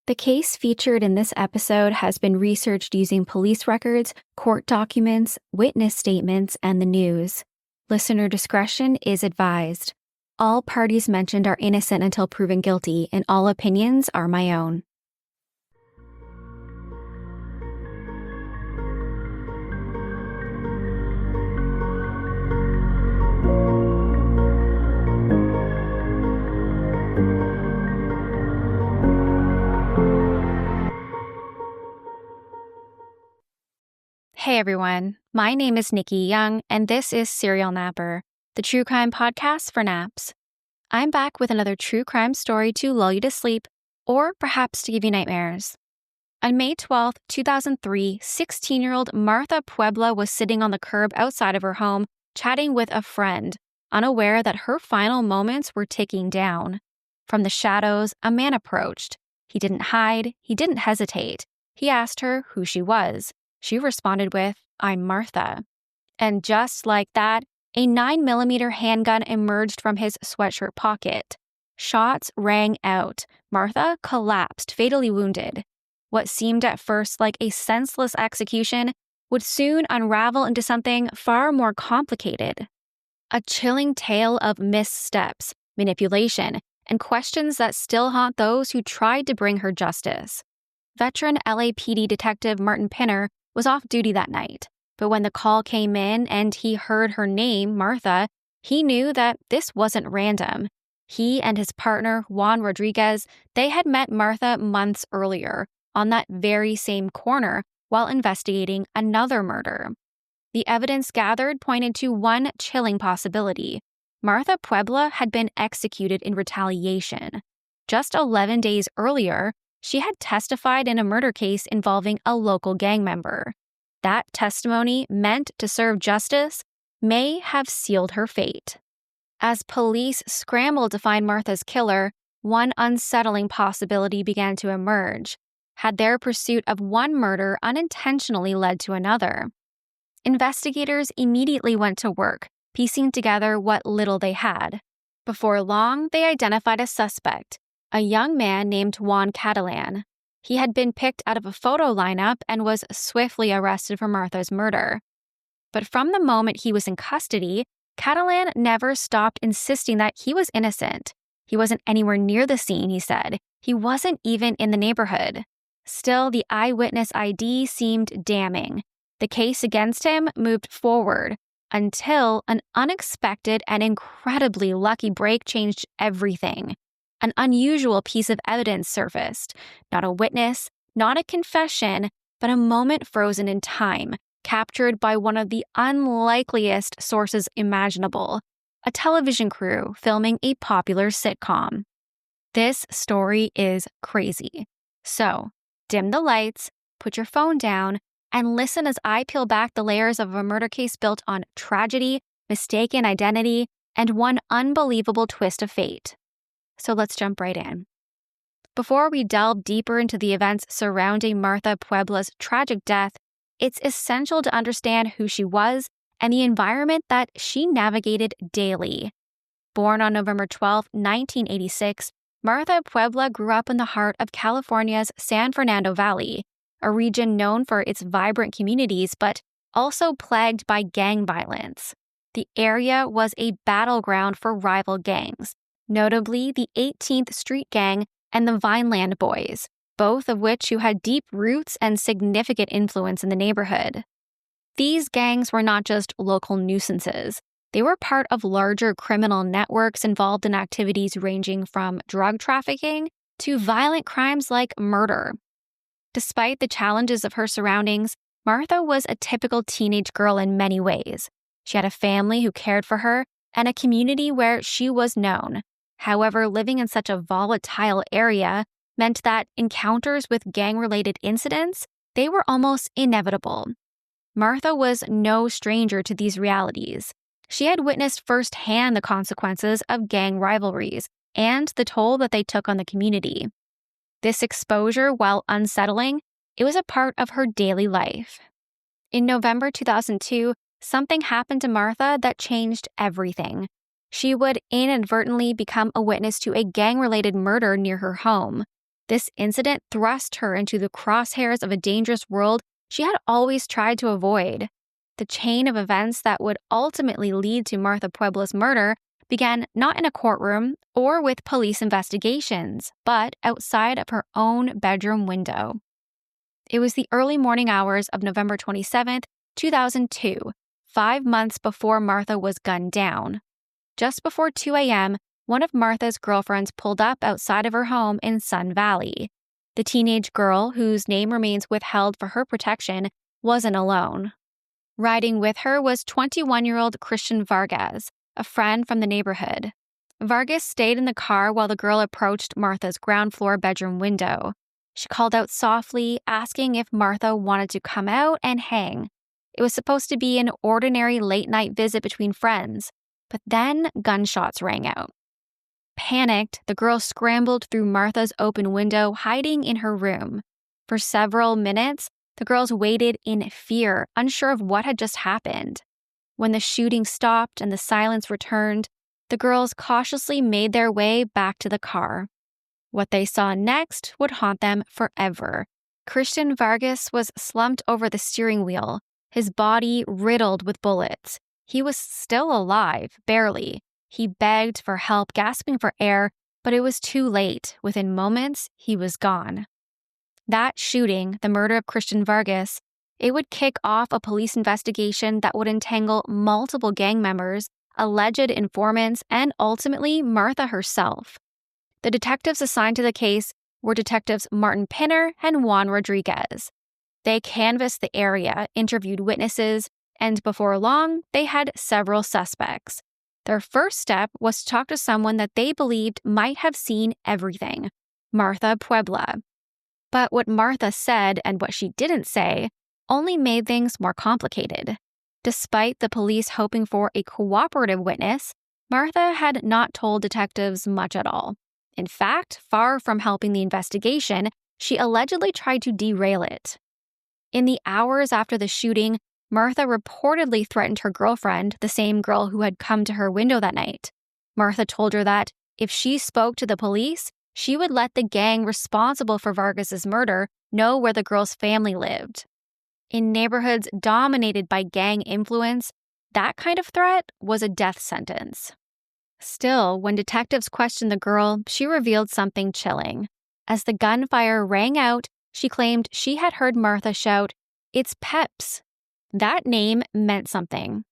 The case featured in this episode has been researched using police records, court documents, witness statements, and the news. Listener discretion is advised. All parties mentioned are innocent until proven guilty, and all opinions are my own. Hey everyone, my name is Nikki Young, and this is Serial Napper, the true crime podcast for naps. I'm back with another true crime story to lull you to sleep, or perhaps to give you nightmares. On May 12, 2003, 16-year-old Martha Puebla was sitting on the curb outside of her home, chatting with a friend, unaware that her final moments were ticking down. From the shadows, a man approached. He didn't hide, he didn't hesitate. He asked her who she was. She responded with, "I'm Martha." And just like that, a 9mm handgun emerged from his sweatshirt pocket. Shots rang out. Martha collapsed, fatally wounded. What seemed at first like a senseless execution would soon unravel into something far more complicated. A chilling tale of missteps, manipulation, and questions that still haunt those who tried to bring her justice. Veteran LAPD Detective Martin Pinner was off duty that night, but when the call came in and he heard her name, Martha, he knew that this wasn't random. He and his partner, Juan Rodriguez, they had met Martha months earlier on that very same corner while investigating another murder. The evidence gathered pointed to one chilling possibility. Martha Puebla had been executed in retaliation. Just 11 days earlier, she had testified in a murder case involving a local gang member. That testimony, meant to serve justice, may have sealed her fate. As police scrambled to find Martha's killer, one unsettling possibility began to emerge. Had their pursuit of one murder unintentionally led to another? Investigators immediately went to work, piecing together what little they had. Before long, they identified a suspect, a young man named Juan Catalan. He had been picked out of a photo lineup and was swiftly arrested for Martha's murder. But from the moment he was in custody, Catalan never stopped insisting that he was innocent. He wasn't anywhere near the scene, he said. He wasn't even in the neighborhood. Still, the eyewitness ID seemed damning. The case against him moved forward until an unexpected and incredibly lucky break changed everything. An unusual piece of evidence surfaced. Not a witness, not a confession, but a moment frozen in time, captured by one of the unlikeliest sources imaginable, a television crew filming a popular sitcom. This story is crazy. So, dim the lights, put your phone down, and listen as I peel back the layers of a murder case built on tragedy, mistaken identity, and one unbelievable twist of fate. So let's jump right in. Before we delve deeper into the events surrounding Martha Puebla's tragic death, it's essential to understand who she was and the environment that she navigated daily. Born on November 12, 1986, Martha Puebla grew up in the heart of California's San Fernando Valley, a region known for its vibrant communities but also plagued by gang violence. The area was a battleground for rival gangs, notably the 18th Street Gang and the Vineland Boys, both of which who had deep roots and significant influence in the neighborhood. These gangs were not just local nuisances. They were part of larger criminal networks involved in activities ranging from drug trafficking to violent crimes like murder. Despite the challenges of her surroundings, Martha was a typical teenage girl in many ways. She had a family who cared for her and a community where she was known. However, living in such a volatile area meant that encounters with gang-related incidents, they were almost inevitable. Martha was no stranger to these realities. She had witnessed firsthand the consequences of gang rivalries and the toll that they took on the community. This exposure, while unsettling, it was a part of her daily life. In November 2002, something happened to Martha that changed everything. She would inadvertently become a witness to a gang-related murder near her home. This incident thrust her into the crosshairs of a dangerous world she had always tried to avoid. The chain of events that would ultimately lead to Martha Puebla's murder began not in a courtroom or with police investigations, but outside of her own bedroom window. It was the early morning hours of November 27th, 2002, 5 months before Martha was gunned down. Just before 2 a.m., one of Martha's girlfriends pulled up outside of her home in Sun Valley. The teenage girl, whose name remains withheld for her protection, wasn't alone. Riding with her was 21-year-old Christian Vargas, a friend from the neighborhood. Vargas stayed in the car while the girl approached Martha's ground floor bedroom window. She called out softly, asking if Martha wanted to come out and hang. It was supposed to be an ordinary late-night visit between friends, but then gunshots rang out. Panicked, the girl scrambled through Martha's open window, hiding in her room. For several minutes, the girls waited in fear, unsure of what had just happened. When the shooting stopped and the silence returned, the girls cautiously made their way back to the car. What they saw next would haunt them forever. Christian Vargas was slumped over the steering wheel, his body riddled with bullets. He was still alive, barely. He begged for help, gasping for air, but it was too late. Within moments, he was gone. That shooting, the murder of Christian Vargas, it would kick off a police investigation that would entangle multiple gang members, alleged informants, and ultimately Martha herself. The detectives assigned to the case were Detectives Martin Pinner and Juan Rodriguez. They canvassed the area, interviewed witnesses, and before long, they had several suspects. Their first step was to talk to someone that they believed might have seen everything, Martha Puebla. But what Martha said and what she didn't say only made things more complicated. Despite the police hoping for a cooperative witness, Martha had not told detectives much at all. In fact, far from helping the investigation, she allegedly tried to derail it. In the hours after the shooting, Martha reportedly threatened her girlfriend, the same girl who had come to her window that night. Martha told her that if she spoke to the police, she would let the gang responsible for Vargas's murder know where the girl's family lived. In neighborhoods dominated by gang influence, that kind of threat was a death sentence. Still, when detectives questioned the girl, she revealed something chilling. As the gunfire rang out, she claimed she had heard Martha shout, "It's Peps." That name meant something.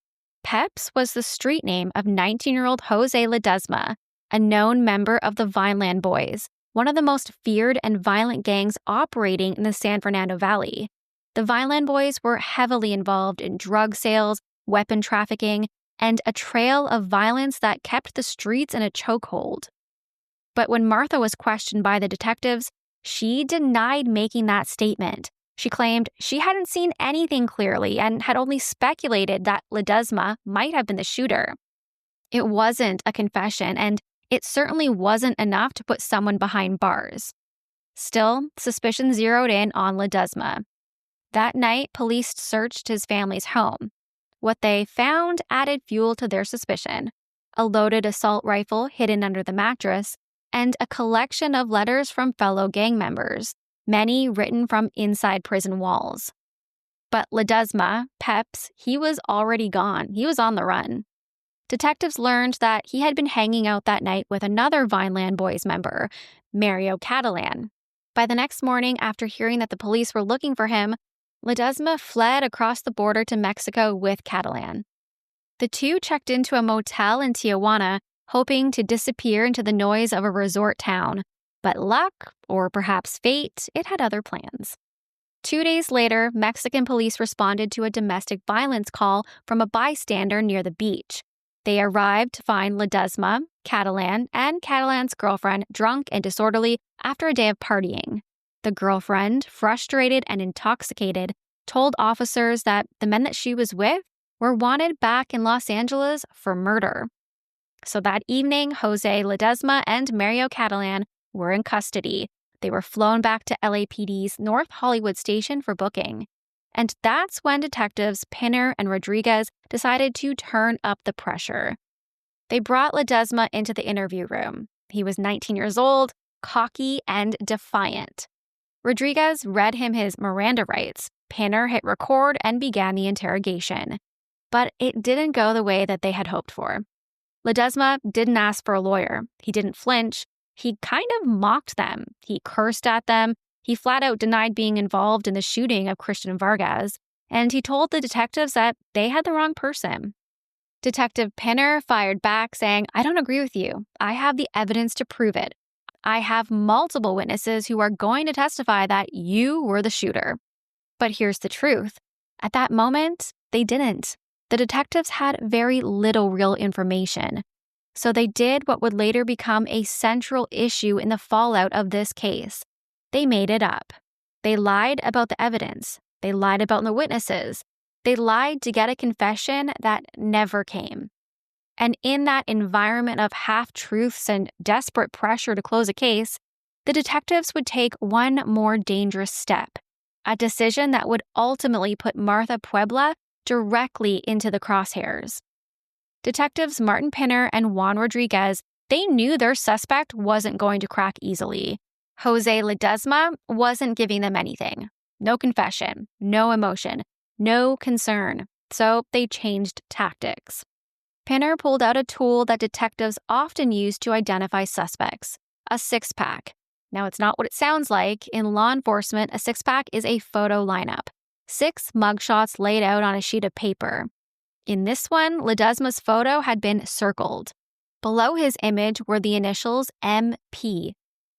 Peps was the street name of 19-year-old Jose Ledesma, a known member of the Vineland Boys, one of the most feared and violent gangs operating in the San Fernando Valley. The Vineland Boys were heavily involved in drug sales, weapon trafficking, and a trail of violence that kept the streets in a chokehold. But when Martha was questioned by the detectives, she denied making that statement. She claimed she hadn't seen anything clearly and had only speculated that Ledesma might have been the shooter. It wasn't a confession, and it certainly wasn't enough to put someone behind bars. Still, suspicion zeroed in on Ledesma. That night, police searched his family's home. What they found added fuel to their suspicion: a loaded assault rifle hidden under the mattress, and a collection of letters from fellow gang members, many written from inside prison walls. But Ledesma, Peps, he was already gone. He was on the run. Detectives learned that he had been hanging out that night with another Vineland Boys member, Juan Catalan. By the next morning, after hearing that the police were looking for him, Ledesma fled across the border to Mexico with Catalan. The two checked into a motel in Tijuana, hoping to disappear into the noise of a resort town. But luck, or perhaps fate, it had other plans. 2 days later, Mexican police responded to a domestic violence call from a bystander near the beach. They arrived to find Ledesma, Catalan, and Catalan's girlfriend drunk and disorderly after a day of partying. The girlfriend, frustrated and intoxicated, told officers that the men that she was with were wanted back in Los Angeles for murder. So that evening, Jose Ledesma and Mario Catalan were in custody. They were flown back to LAPD's North Hollywood station for booking. And that's when detectives Pinner and Rodriguez decided to turn up the pressure. They brought Ledesma into the interview room. He was 19 years old, cocky and defiant. Rodriguez read him his Miranda rights. Pinner hit record and began the interrogation. But it didn't go the way that they had hoped for. Ledesma didn't ask for a lawyer. He didn't flinch. He kind of mocked them. He cursed at them. He flat out denied being involved in the shooting of Christian Vargas. And he told the detectives that they had the wrong person. Detective Pinner fired back, saying, "I don't agree with you. I have the evidence to prove it. I have multiple witnesses who are going to testify that you were the shooter." But here's the truth. At that moment, they didn't. The detectives had very little real information. So they did what would later become a central issue in the fallout of this case. They made it up. They lied about the evidence. They lied about the witnesses. They lied to get a confession that never came. And in that environment of half-truths and desperate pressure to close a case, the detectives would take one more dangerous step, a decision that would ultimately put Martha Puebla directly into the crosshairs. Detectives Martin Pinner and Juan Rodriguez, they knew their suspect wasn't going to crack easily. Jose Ledesma wasn't giving them anything. No confession, no emotion, no concern. So they changed tactics. Pinner pulled out a tool that detectives often use to identify suspects, a six-pack. Now, it's not what it sounds like. In law enforcement, a six-pack is a photo lineup. 6 mugshots laid out on a sheet of paper. In this one, Ledesma's photo had been circled. Below his image were the initials MP,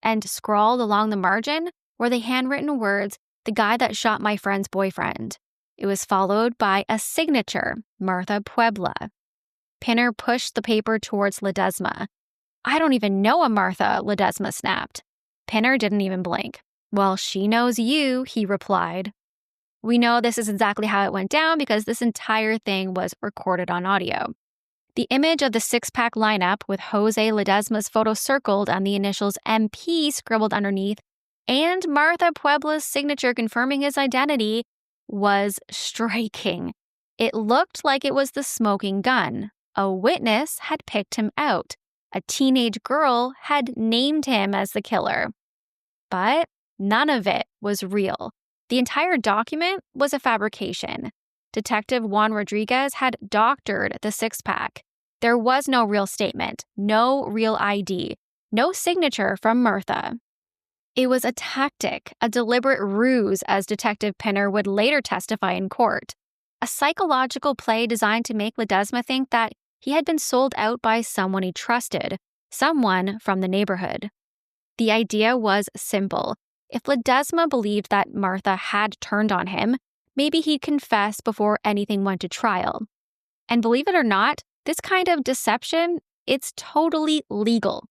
and scrawled along the margin were the handwritten words, "The guy that shot my friend's boyfriend." It was followed by a signature, Martha Puebla. Pinner pushed the paper towards Ledesma. "I don't even know a Martha," Ledesma snapped. Pinner didn't even blink. "Well, she knows you," he replied. We know this is exactly how it went down because this entire thing was recorded on audio. The image of the six-pack lineup with Jose Ledesma's photo circled and the initials MP scribbled underneath, and Martha Puebla's signature confirming his identity, was striking. It looked like it was the smoking gun. A witness had picked him out. A teenage girl had named him as the killer. But none of it was real. The entire document was a fabrication. Detective Juan Rodriguez had doctored the six-pack. There was no real statement, no real ID, no signature from Martha. It was a tactic, a deliberate ruse, as Detective Pinner would later testify in court. A psychological play designed to make Ledesma think that he had been sold out by someone he trusted, someone from the neighborhood. The idea was simple. If Ledesma believed that Martha had turned on him, maybe he'd confess before anything went to trial. And believe it or not, this kind of deception, it's totally legal.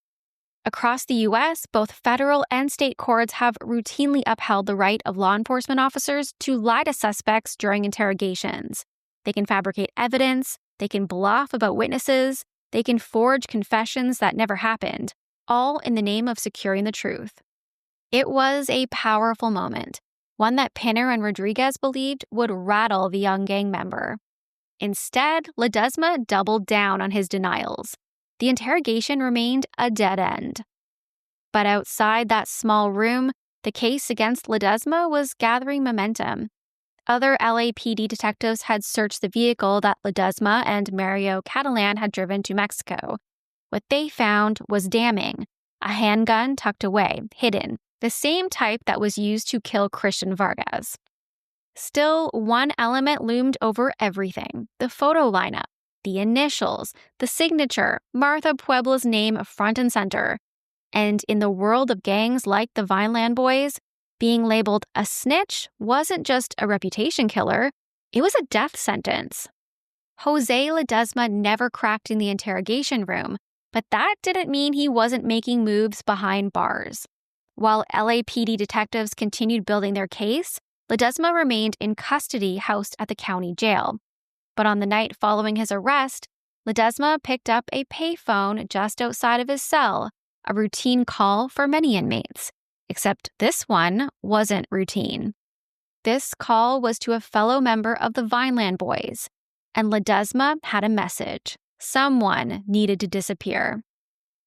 Across the U.S., both federal and state courts have routinely upheld the right of law enforcement officers to lie to suspects during interrogations. They can fabricate evidence, they can bluff about witnesses, they can forge confessions that never happened, all in the name of securing the truth. It was a powerful moment, one that Pinner and Rodriguez believed would rattle the young gang member. Instead, Ledesma doubled down on his denials. The interrogation remained a dead end. But outside that small room, the case against Ledesma was gathering momentum. Other LAPD detectives had searched the vehicle that Ledesma and Juan Catalan had driven to Mexico. What they found was damning. A handgun tucked away, hidden, the same type that was used to kill Christian Vargas. Still, one element loomed over everything: the photo lineup, the initials, the signature, Martha Puebla's name front and center. And in the world of gangs like the Vineland Boys, being labeled a snitch wasn't just a reputation killer, it was a death sentence. Jose Ledesma never cracked in the interrogation room, but that didn't mean he wasn't making moves behind bars. While LAPD detectives continued building their case, Ledesma remained in custody housed at the county jail. But on the night following his arrest, Ledesma picked up a payphone just outside of his cell, a routine call for many inmates. Except this one wasn't routine. This call was to a fellow member of the Vineland Boys, and Ledesma had a message. Someone needed to disappear.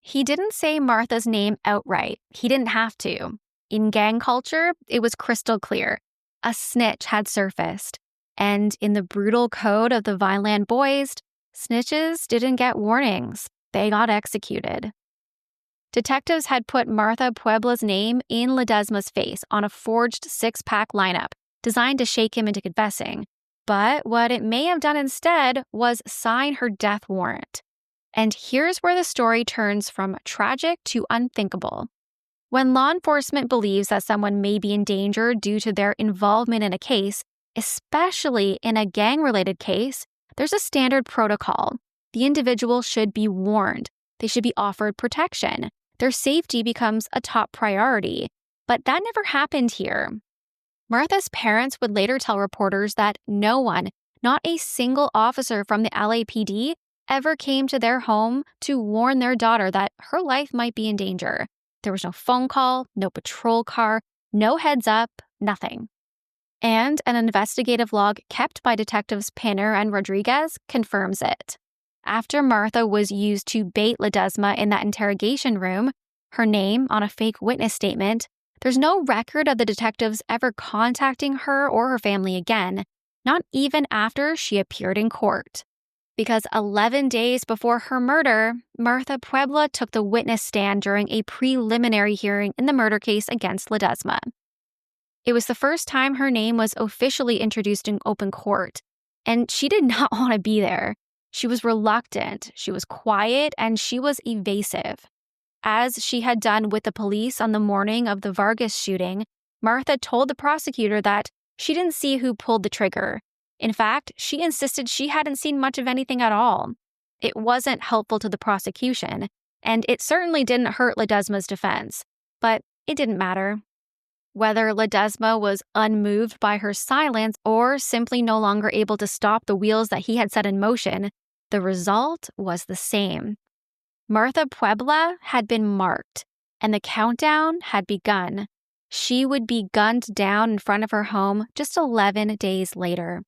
He didn't say Martha's name outright. He didn't have to. In gang culture, it was crystal clear. A snitch had surfaced. And in the brutal code of the Vineland Boys, snitches didn't get warnings. They got executed. Detectives had put Martha Puebla's name in Ledesma's face on a forged six-pack lineup designed to shake him into confessing. But what it may have done instead was sign her death warrant. And here's where the story turns from tragic to unthinkable. When law enforcement believes that someone may be in danger due to their involvement in a case, especially in a gang-related case, there's a standard protocol. The individual should be warned. They should be offered protection. Their safety becomes a top priority. But that never happened here. Martha's parents would later tell reporters that no one, not a single officer from the LAPD, ever came to their home to warn their daughter that her life might be in danger. There was no phone call, no patrol car, no heads up, nothing. And an investigative log kept by detectives Pinner and Rodriguez confirms it. After Martha was used to bait Ledesma in that interrogation room, her name on a fake witness statement, there's no record of the detectives ever contacting her or her family again, not even after she appeared in court. Because 11 days before her murder, Martha Puebla took the witness stand during a preliminary hearing in the murder case against Ledesma. It was the first time her name was officially introduced in open court, and she did not want to be there. She was reluctant, she was quiet, and she was evasive. As she had done with the police on the morning of the Vargas shooting, Martha told the prosecutor that she didn't see who pulled the trigger. In fact, she insisted she hadn't seen much of anything at all. It wasn't helpful to the prosecution, and it certainly didn't hurt Ledesma's defense. But it didn't matter. Whether Ledesma was unmoved by her silence or simply no longer able to stop the wheels that he had set in motion, the result was the same. Martha Puebla had been marked, and the countdown had begun. She would be gunned down in front of her home just 11 days later.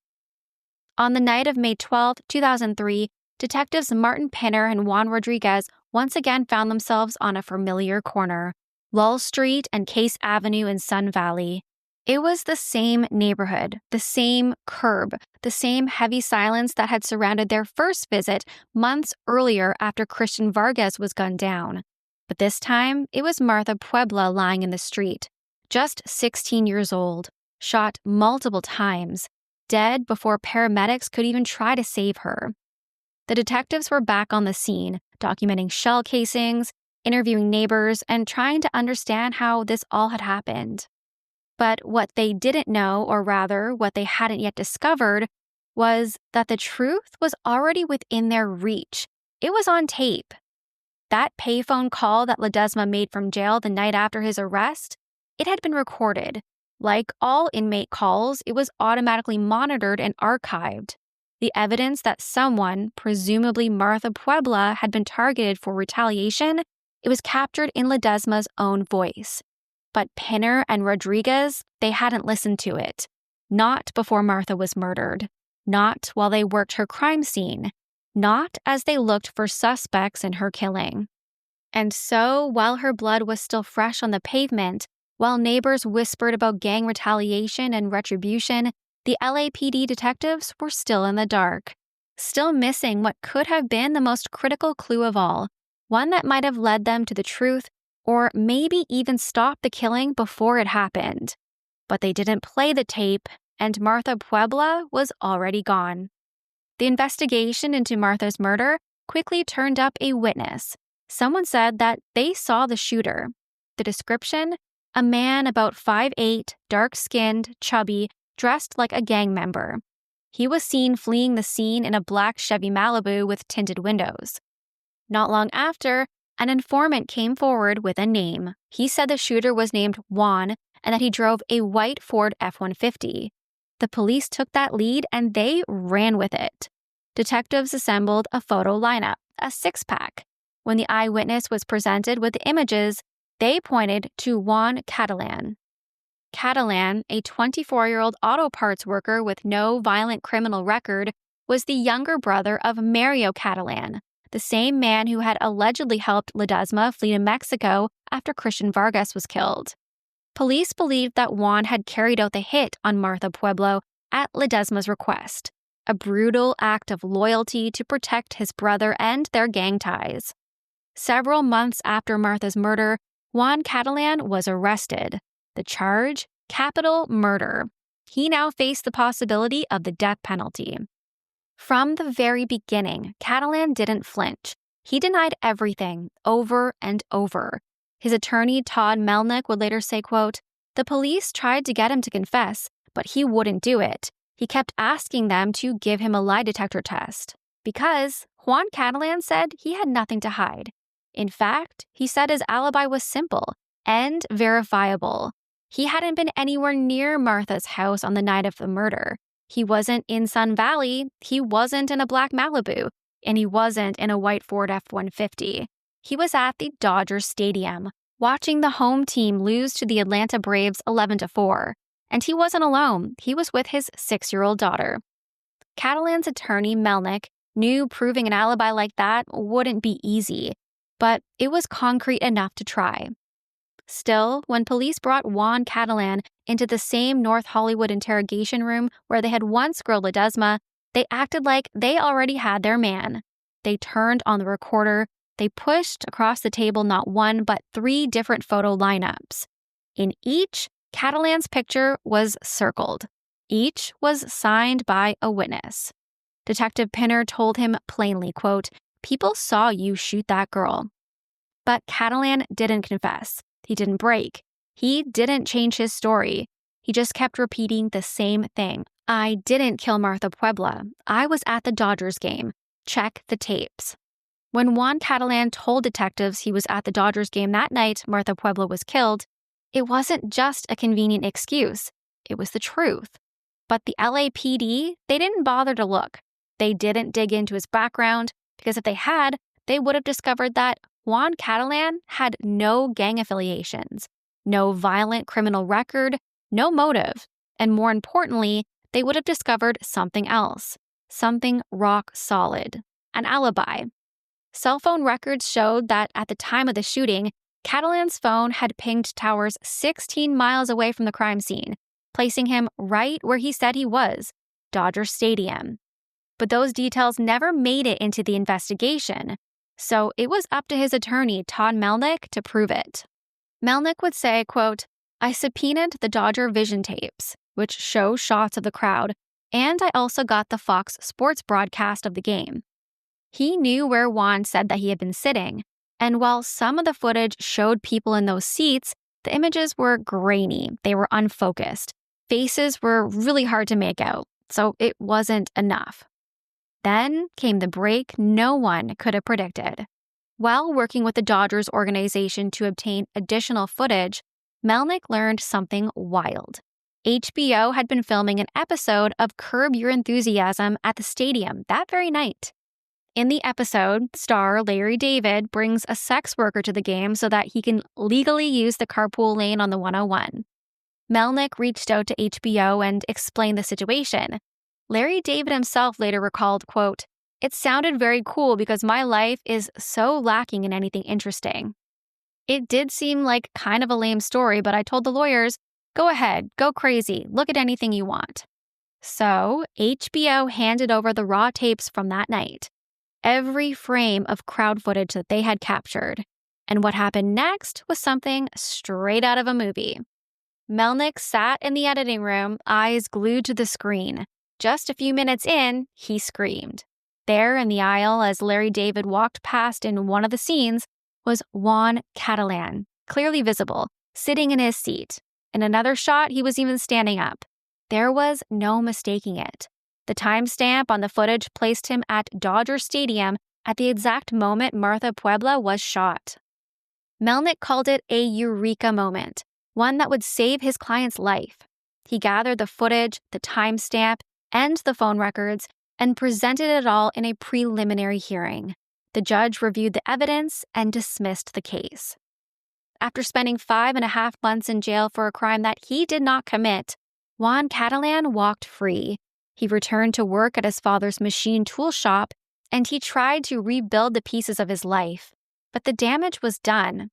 On the night of May 12, 2003, detectives Martin Pinner and Juan Rodriguez once again found themselves on a familiar corner, Lull Street and Case Avenue in Sun Valley. It was the same neighborhood, the same curb, the same heavy silence that had surrounded their first visit months earlier after Christian Vargas was gunned down. But this time, it was Martha Puebla lying in the street, just 16 years old, shot multiple times, dead before paramedics could even try to save her. The detectives were back on the scene, documenting shell casings, interviewing neighbors, and trying to understand how this all had happened. But what they didn't know, or rather, what they hadn't yet discovered, was that the truth was already within their reach. It was on tape. That payphone call that Ledesma made from jail the night after his arrest, it had been recorded. Like all inmate calls, it was automatically monitored and archived. The evidence that someone, presumably Martha Puebla, had been targeted for retaliation, it was captured in Ledesma's own voice. But Pinner and Rodriguez, they hadn't listened to it. Not before Martha was murdered. Not while they worked her crime scene. Not as they looked for suspects in her killing. And so, while her blood was still fresh on the pavement, while neighbors whispered about gang retaliation and retribution, the LAPD detectives were still in the dark, still missing what could have been the most critical clue of all, one that might have led them to the truth or maybe even stop the killing before it happened. But they didn't play the tape, and Martha Puebla was already gone. The investigation into Martha's murder quickly turned up a witness. Someone said that they saw the shooter. The description? A man about 5'8", dark-skinned, chubby, dressed like a gang member. He was seen fleeing the scene in a black Chevy Malibu with tinted windows. Not long after, an informant came forward with a name. He said the shooter was named Juan and that he drove a white Ford F-150. The police took that lead and they ran with it. Detectives assembled a photo lineup, a six-pack. When the eyewitness was presented with the images, they pointed to Juan Catalan. Catalan, a 24-year-old auto parts worker with no violent criminal record, was the younger brother of Mario Catalan, the same man who had allegedly helped Ledesma flee to Mexico after Christian Vargas was killed. Police believed that Juan had carried out the hit on Martha Puebla at Ledesma's request, a brutal act of loyalty to protect his brother and their gang ties. Several months after Martha's murder, Juan Catalan was arrested. The charge? Capital murder. He now faced the possibility of the death penalty. From the very beginning, Catalan didn't flinch. He denied everything, over and over. His attorney, Todd Melnick, would later say, quote, "The police tried to get him to confess, but he wouldn't do it. He kept asking them to give him a lie detector test. Because Juan Catalan said he had nothing to hide. In fact, he said his alibi was simple and verifiable. He hadn't been anywhere near Martha's house on the night of the murder. He wasn't in Sun Valley, he wasn't in a black Malibu, and he wasn't in a white Ford F-150. He was at the Dodgers Stadium, watching the home team lose to the Atlanta Braves 11-4. And he wasn't alone, he was with his 6-year-old daughter. Catalan's attorney, Melnick, knew proving an alibi like that wouldn't be easy, but it was concrete enough to try. Still, when police brought Juan Catalan into the same North Hollywood interrogation room where they had once grilled Ledesma, they acted like they already had their man. They turned on the recorder. They pushed across the table not one but 3 different photo lineups. In each, Catalan's picture was circled. Each was signed by a witness. Detective Pinner told him plainly, quote, "People saw you shoot that girl." But Catalan didn't confess. He didn't break. He didn't change his story. He just kept repeating the same thing. "I didn't kill Martha Puebla. I was at the Dodgers game. Check the tapes." When Juan Catalan told detectives he was at the Dodgers game that night Martha Puebla was killed, it wasn't just a convenient excuse. It was the truth. But the LAPD, they didn't bother to look. They didn't dig into his background, because if they had, they would have discovered that Juan Catalan had no gang affiliations, no violent criminal record, no motive, and more importantly, they would have discovered something else, something rock solid, an alibi. Cell phone records showed that at the time of the shooting, Catalan's phone had pinged towers 16 miles away from the crime scene, placing him right where he said he was, Dodger Stadium. But those details never made it into the investigation, so it was up to his attorney, Todd Melnick, to prove it. Melnick would say, quote, "I subpoenaed the Dodger vision tapes, which show shots of the crowd, and I also got the Fox Sports broadcast of the game." He knew where Juan said that he had been sitting, and while some of the footage showed people in those seats, the images were grainy, they were unfocused. Faces were really hard to make out, so it wasn't enough. Then came the break no one could have predicted. While working with the Dodgers organization to obtain additional footage, Melnick learned something wild. HBO had been filming an episode of Curb Your Enthusiasm at the stadium that very night. In the episode, star Larry David brings a sex worker to the game so that he can legally use the carpool lane on the 101. Melnick reached out to HBO and explained the situation. Larry David himself later recalled, quote, "It sounded very cool because my life is so lacking in anything interesting. It did seem like kind of a lame story, but I told the lawyers, go ahead, go crazy, look at anything you want." So HBO handed over the raw tapes from that night, every frame of crowd footage that they had captured. And what happened next was something straight out of a movie. Melnick sat in the editing room, eyes glued to the screen. Just a few minutes in, he screamed. There in the aisle, as Larry David walked past in one of the scenes, was Juan Catalan, clearly visible, sitting in his seat. In another shot, he was even standing up. There was no mistaking it. The timestamp on the footage placed him at Dodger Stadium at the exact moment Martha Puebla was shot. Melnick called it a eureka moment, one that would save his client's life. He gathered the footage, the timestamp, and the phone records, and presented it all in a preliminary hearing. The judge reviewed the evidence and dismissed the case. After spending 5.5 months in jail for a crime that he did not commit, Juan Catalan walked free. He returned to work at his father's machine tool shop, and he tried to rebuild the pieces of his life, but the damage was done.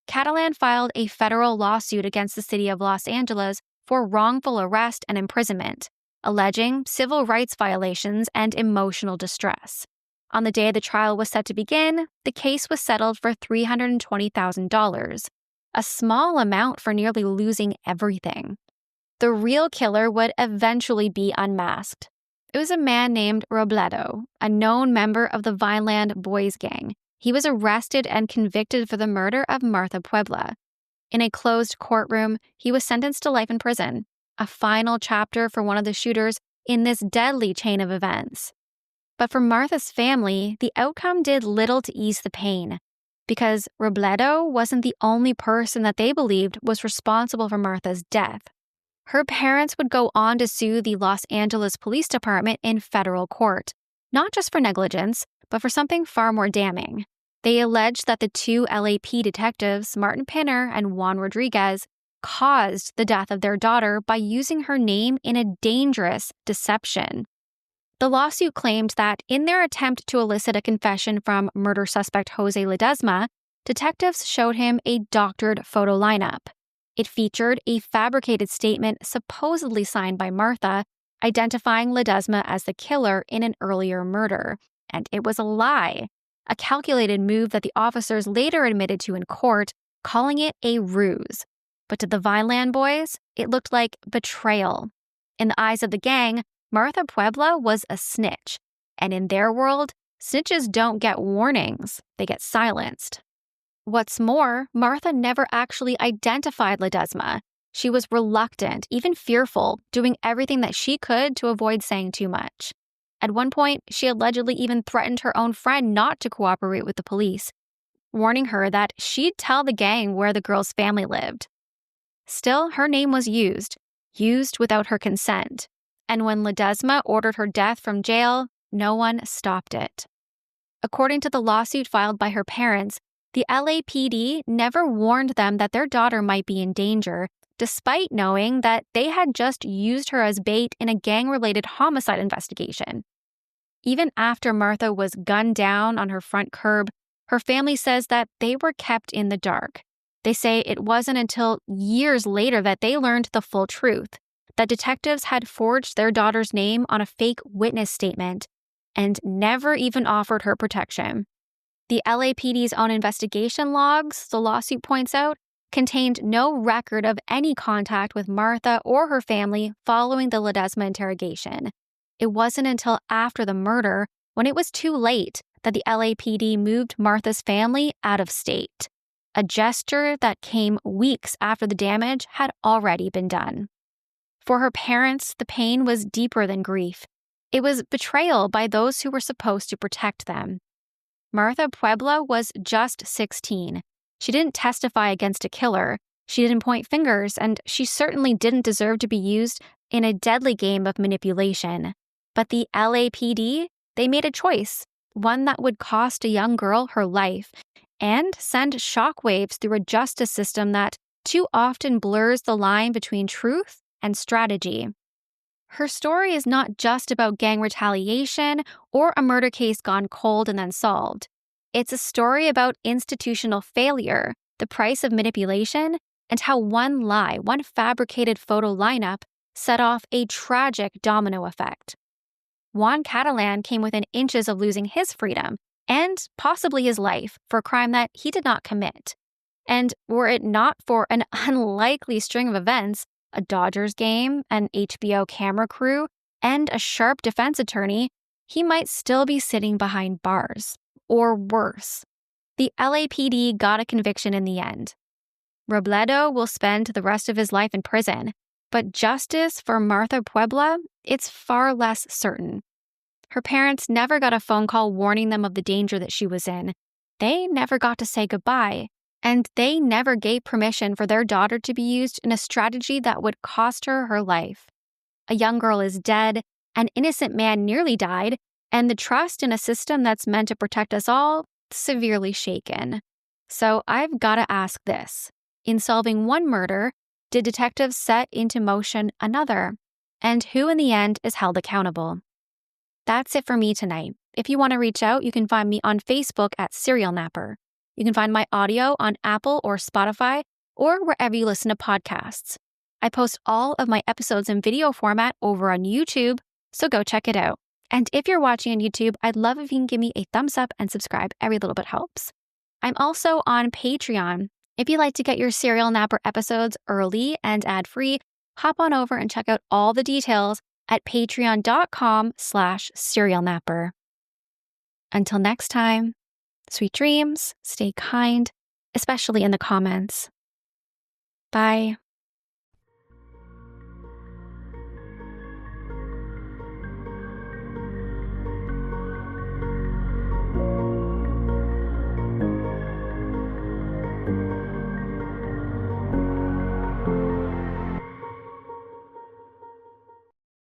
Catalan filed a federal lawsuit against the city of Los Angeles for wrongful arrest and imprisonment, alleging civil rights violations and emotional distress. On the day the trial was set to begin, the case was settled for $320,000, a small amount for nearly losing everything. The real killer would eventually be unmasked. It was a man named Robledo, a known member of the Vineland Boys gang. He was arrested and convicted for the murder of Martha Puebla. In a closed courtroom, he was sentenced to life in prison, a final chapter for one of the shooters in this deadly chain of events. But for Martha's family, the outcome did little to ease the pain, because Robledo wasn't the only person that they believed was responsible for Martha's death. Her parents would go on to sue the Los Angeles Police Department in federal court, not just for negligence, but for something far more damning. They alleged that the two LAP detectives, Martin Pinner and Juan Rodriguez, caused the death of their daughter by using her name in a dangerous deception. The lawsuit claimed that in their attempt to elicit a confession from murder suspect Jose Ledesma, detectives showed him a doctored photo lineup. It featured a fabricated statement supposedly signed by Martha, identifying Ledesma as the killer in an earlier murder. And it was a lie, a calculated move that the officers later admitted to in court, calling it a ruse. But to the Vineland boys, it looked like betrayal. In the eyes of the gang, Martha Puebla was a snitch, and in their world, snitches don't get warnings, they get silenced. What's more, Martha never actually identified Ledesma. She was reluctant, even fearful, doing everything that she could to avoid saying too much. At one point, she allegedly even threatened her own friend not to cooperate with the police, warning her that she'd tell the gang where the girl's family lived. Still, her name was used without her consent. And when Ledesma ordered her death from jail, no one stopped it. According to the lawsuit filed by her parents, the LAPD never warned them that their daughter might be in danger, despite knowing that they had just used her as bait in a gang-related homicide investigation. Even after Martha was gunned down on her front curb, her family says that they were kept in the dark. They say it wasn't until years later that they learned the full truth, that detectives had forged their daughter's name on a fake witness statement and never even offered her protection. The LAPD's own investigation logs, the lawsuit points out, contained no record of any contact with Martha or her family following the Ledesma interrogation. It wasn't until after the murder, when it was too late, that the LAPD moved Martha's family out of state, a gesture that came weeks after the damage had already been done. For her parents, the pain was deeper than grief. It was betrayal by those who were supposed to protect them. Martha Puebla was just 16. She didn't testify against a killer, she didn't point fingers, and she certainly didn't deserve to be used in a deadly game of manipulation. But the LAPD, they made a choice, one that would cost a young girl her life, and send shockwaves through a justice system that too often blurs the line between truth and strategy. Her story is not just about gang retaliation or a murder case gone cold and then solved. It's a story about institutional failure, the price of manipulation, and how one lie, one fabricated photo lineup, set off a tragic domino effect. Juan Catalan came within inches of losing his freedom and possibly his life for a crime that he did not commit. And were it not for an unlikely string of events, a Dodgers game, an HBO camera crew, and a sharp defense attorney, he might still be sitting behind bars. Or worse. The LAPD got a conviction in the end. Robledo will spend the rest of his life in prison, but justice for Martha Puebla, it's far less certain. Her parents never got a phone call warning them of the danger that she was in. They never got to say goodbye, and they never gave permission for their daughter to be used in a strategy that would cost her her life. A young girl is dead, an innocent man nearly died, and the trust in a system that's meant to protect us all, severely shaken. So I've got to ask this. In solving one murder, did detectives set into motion another? And who in the end is held accountable? That's it for me tonight. if you want to reach out, you can find me on Facebook at Serial Napper. You can find my audio on Apple or Spotify or wherever you listen to podcasts. I post all of my episodes in video format over on YouTube, so go check it out. And if you're watching on YouTube, I'd love if you can give me a thumbs up and subscribe. Every little bit helps. I'm also on Patreon. If you'd like to get your Serial Napper episodes early and ad-free, hop on over and check out all the details at patreon.com/serialnapper. Until next time, sweet dreams, stay kind, especially in the comments. Bye.